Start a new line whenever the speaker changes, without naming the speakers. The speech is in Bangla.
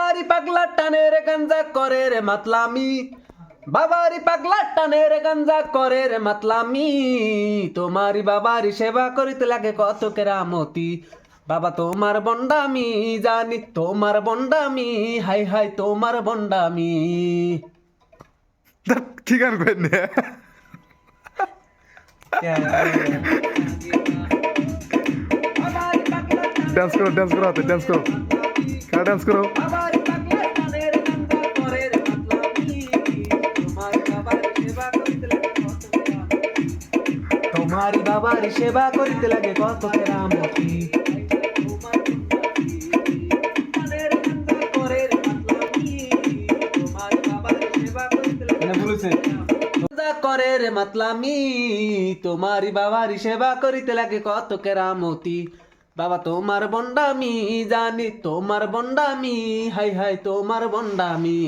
বাবারি পাগলা টানে রে গাঞ্জা করে রে মাতলামি, বাবারি পাগলা টানে রে গাঞ্জা করে রে মাতলামি। তোমারি বাবারি সেবা করিতে লাগে কত কেরামতি, বাবা তোমার বন্ডামি জানি তোমার বন্ডামি, হাই হাই তোমার বন্ডামি।
কি গান করেন ডান্স করো ডান্স করো হাতে ডান্স করো কারা ডান্স করো
তোমারি বাবারি সেবা করিতে লাগে কত কেরামতি। করে রে মাতলামি, তোমারি বাবারি সেবা করিতে লাগে কত কেরামতি, বাবা তোমার বন্ডামি জানি তোমার বন্ডামি, হাই হাই তোমার বন্ডামি।